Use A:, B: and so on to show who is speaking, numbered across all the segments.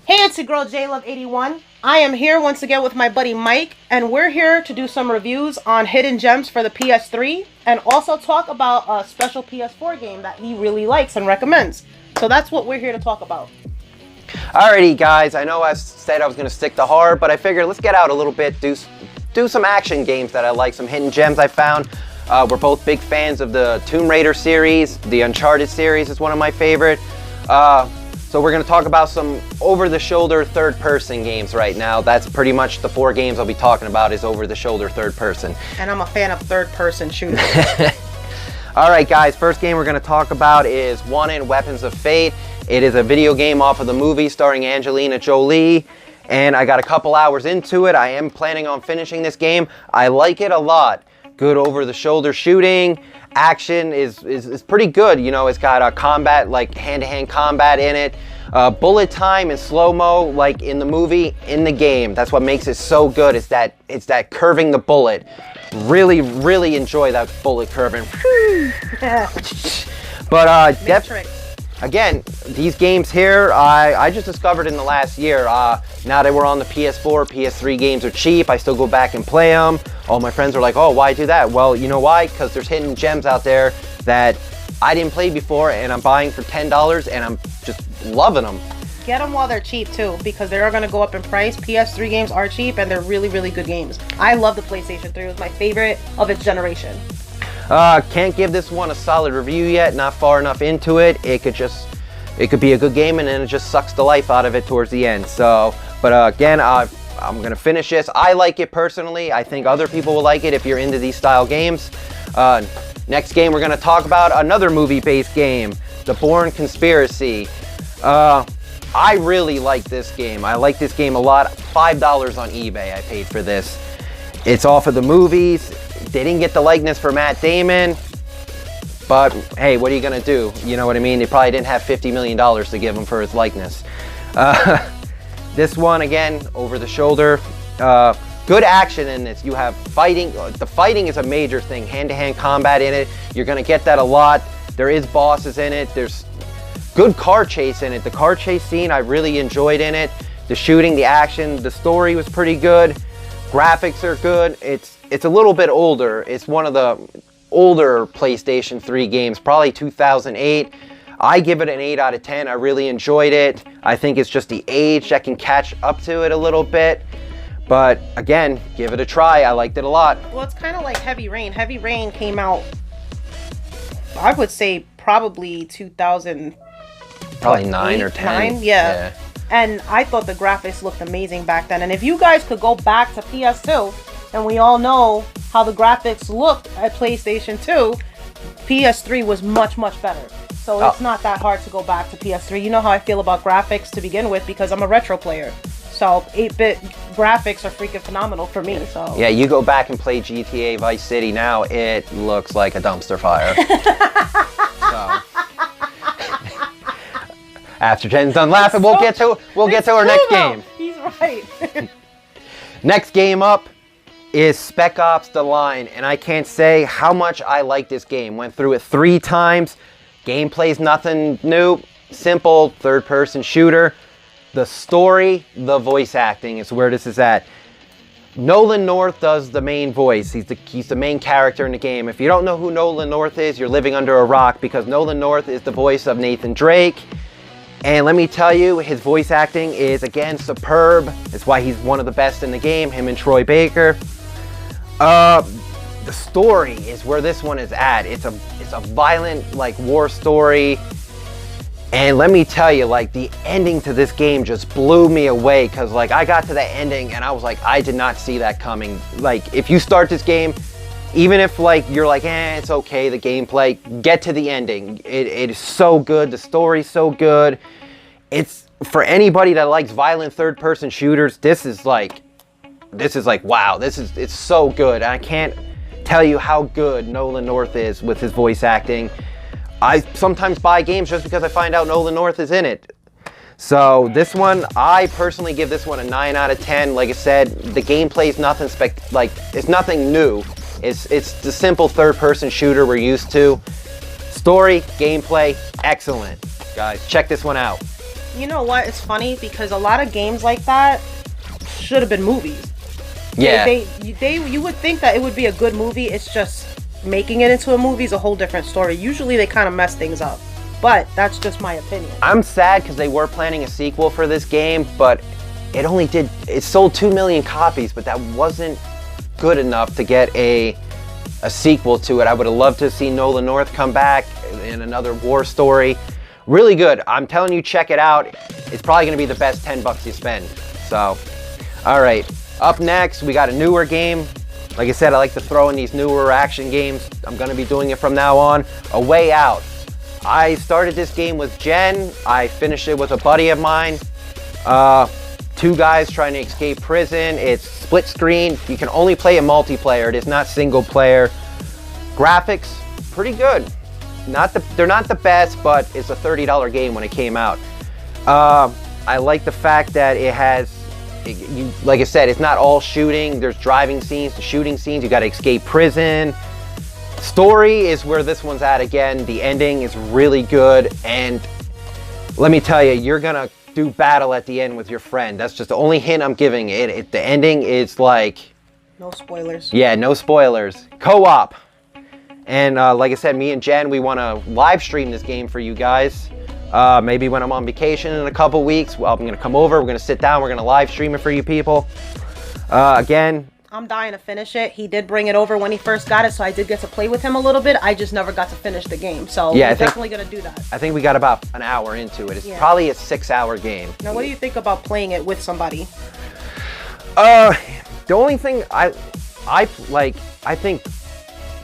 A: Hey, it's your girl JLove81. I am here once again with my buddy Mike, and we're here to do some reviews on hidden gems for the PS3 and also talk about a special PS4 game that he really likes and recommends. So that's what we're here to talk about.
B: Alrighty guys, I know I said I was going to stick to horror, but I figured let's get out a little bit, do some action games that I like, some hidden gems I found. We're both big fans of the Tomb Raider series. The Uncharted series is one of my favorite. So we're going to talk about some over-the-shoulder third-person games right now. That's pretty much the 4 games I'll be talking about is over-the-shoulder third-person.
A: And I'm a fan of third-person shooters.
B: Alright guys, first game we're going to talk about is Wanted Weapons of Fate. It is a video game off of the movie starring Angelina Jolie. And I got a couple hours into it. I am planning on finishing this game. I like it a lot. Good over-the-shoulder shooting. Action is pretty good. You know, it's got a combat, like hand-to-hand combat in it. Bullet time and slow-mo, like in the movie, in the game. That's what makes it so good. It's that curving the bullet. Really, really enjoy that bullet curving. But again, these games here, I just discovered in the last year. Now that we're on the PS4, PS3 games are cheap. I still go back and play them. All my friends are like, oh, why do that? Well, you know why? Because there's hidden gems out there that I didn't play before and I'm buying for $10 and I'm just loving them.
A: Get them while they're cheap too, because they are going to go up in price. PS3 games are cheap and they're really, really good games. I love the PlayStation 3. It was my favorite of its generation.
B: Can't give this one a solid review yet. Not far enough into it. It could be a good game and then it just sucks the life out of it towards the end. So, but again, I'm gonna finish this. I like it personally. I think other people will like it if you're into these style games. Next game we're gonna talk about another movie-based game, the Bourne Conspiracy. I really like this game. I like this game a lot. $5 on eBay I paid for this. It's off of the movies. They didn't get the likeness for Matt Damon, but hey, what are you gonna do? You know what I mean? They probably didn't have $50 million to give him for his likeness. This one, again, over the shoulder. Good action in this. You have fighting. The fighting is a major thing. Hand-to-hand combat in it. You're gonna get that a lot. There is bosses in it. There's good car chase in it. The car chase scene I really enjoyed in it. The shooting, the action, the story was pretty good. Graphics are good. It's a little bit older. It's one of the older PlayStation 3 games, probably 2008. I give it an 8 out of 10. I really enjoyed it. I think it's just the age that can catch up to it a little bit. But again, give it a try. I liked it a lot.
A: Well, it's kind of like Heavy Rain. Heavy Rain came out, I would say, probably 2000.
B: Probably 9 or 10.
A: Yeah. And I thought the graphics looked amazing back then. And if you guys could go back to PS2, and we all know how the graphics looked at PlayStation 2, PS3 was much, much better. So it's not that hard to go back to PS3. You know how I feel about graphics to begin with because I'm a retro player. So 8-bit graphics are freaking phenomenal for me. So
B: yeah, you go back and play GTA Vice City now, it looks like a dumpster fire. So after Jen's done laughing, we'll get to our next game.
A: He's right.
B: Next game up is Spec Ops The Line, and I can't say how much I like this game. Went through it 3 times. Gameplay's nothing new. Simple third-person shooter. The story, the voice acting is where this is at. Nolan North does the main voice. He's the main character in the game. If you don't know who Nolan North is, you're living under a rock because Nolan North is the voice of Nathan Drake. And let me tell you, his voice acting is, again, superb. It's why he's one of the best in the game, him and Troy Baker. The story is where this one is at. It's a violent, like, war story. And let me tell you, like, the ending to this game just blew me away. Because, like, I got to the ending and I was like, I did not see that coming. Like, if you start this game, even if, like, you're like, it's okay, the gameplay, get to the ending. It is so good. The story's so good. It's, for anybody that likes violent third-person shooters, this is like, wow, it's so good. And I can't tell you how good Nolan North is with his voice acting. I sometimes buy games just because I find out Nolan North is in it. So this one, I personally give this one a 9 out of 10. Like I said, the gameplay is nothing it's nothing new. It's the simple third-person shooter we're used to. Story, gameplay, excellent. Guys, check this one out.
A: You know what? It's funny because a lot of games like that should have been movies.
B: Yeah.
A: You would think that it would be a good movie. It's just making it into a movie is a whole different story. Usually they kind of mess things up. But that's just my opinion.
B: I'm sad because they were planning a sequel for this game, but it sold 2 million copies, but that wasn't good enough to get a sequel to it. I would have loved to see Nolan North come back in another war story. Really good. I'm telling you, check it out. It's probably going to be the best $10 you spend. So, all right. Up next, we got a newer game. Like I said, I like to throw in these newer action games. I'm going to be doing it from now on. A Way Out. I started this game with Jen. I finished it with a buddy of mine. 2 guys trying to escape prison. It's split screen. You can only play it multiplayer. It is not single player. Graphics, pretty good. They're not the best, but it's a $30 game when it came out. I like the fact that it has, like I said, it's not all shooting. There's driving scenes, the shooting scenes. You got to escape prison. Story is where this one's at again. The ending is really good, and let me tell you, you're gonna do battle at the end with your friend. That's just the only hint I'm giving it. The ending is like...
A: No spoilers.
B: Yeah, no spoilers. Co-op. And like I said, me and Jen, we want to live stream this game for you guys. Maybe when I'm on vacation in a couple weeks, well, I'm going to come over, we're going to sit down, we're going to live stream it for you people. Again...
A: I'm dying to finish it. He did bring it over when he first got it, so I did get to play with him a little bit. I just never got to finish the game, so
B: yeah,
A: we're definitely going to do that.
B: I think we got about an hour into it. It's probably a 6-hour game.
A: Now, what do you think about playing it with somebody?
B: The only thing I think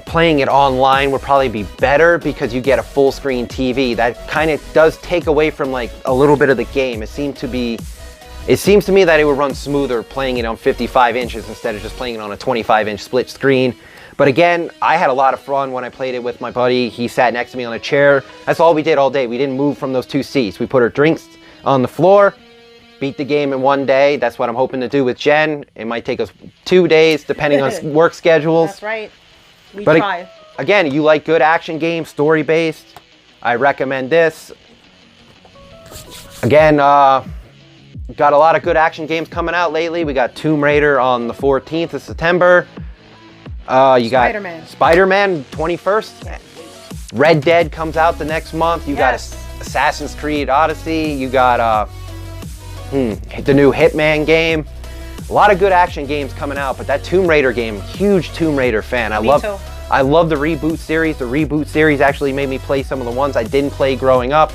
B: playing it online would probably be better because you get a full screen TV. That kind of does take away from like a little bit of the game. It seems to me that it would run smoother playing it on 55 inches instead of just playing it on a 25-inch split screen. But again, I had a lot of fun when I played it with my buddy. He sat next to me on a chair. That's all we did all day. We didn't move from those 2 seats. We put our drinks on the floor, beat the game in 1 day. That's what I'm hoping to do with Jen. It might take us 2 days depending on work schedules.
A: That's right. We try.
B: Again, you like good action games, story-based, I recommend this. Again, got a lot of good action games coming out lately. We got Tomb Raider on the 14th of September. You got Spider-Man 21st. Red Dead comes out the next month. You got Assassin's Creed Odyssey. You got the new Hitman game. A lot of good action games coming out, but that Tomb Raider game, huge Tomb Raider fan. I love the Reboot series. The Reboot series actually made me play some of the ones I didn't play growing up.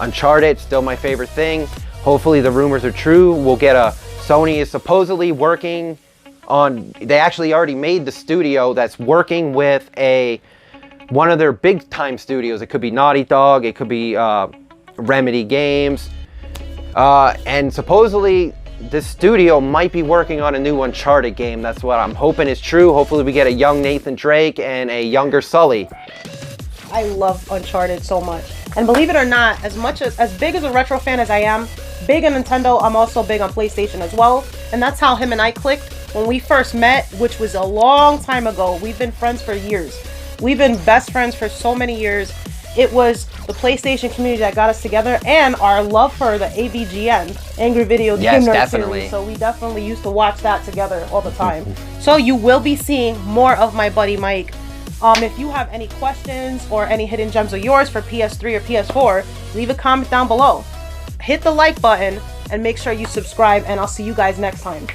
B: Uncharted, still my favorite thing. Hopefully the rumors are true. We'll get Sony is supposedly working on, they actually already made the studio that's working with one of their big time studios. It could be Naughty Dog, it could be Remedy Games. And supposedly this studio might be working on a new Uncharted game. That's what I'm hoping is true. Hopefully we get a young Nathan Drake and a younger Sully.
A: I love Uncharted so much. And believe it or not, as big as a retro fan as I am, big on Nintendo, I'm also big on PlayStation as well. And that's how him and I clicked when we first met, which was a long time ago. We've been friends for years. We've been best friends for so many years. It was the PlayStation community that got us together and our love for the AVGN, Angry Video Game Nerd series. So we definitely used to watch that together all the time. So you will be seeing more of my buddy Mike. If you have any questions or any hidden gems of yours for PS3 or PS4, leave a comment down below. Hit the like button and make sure you subscribe, and I'll see you guys next time.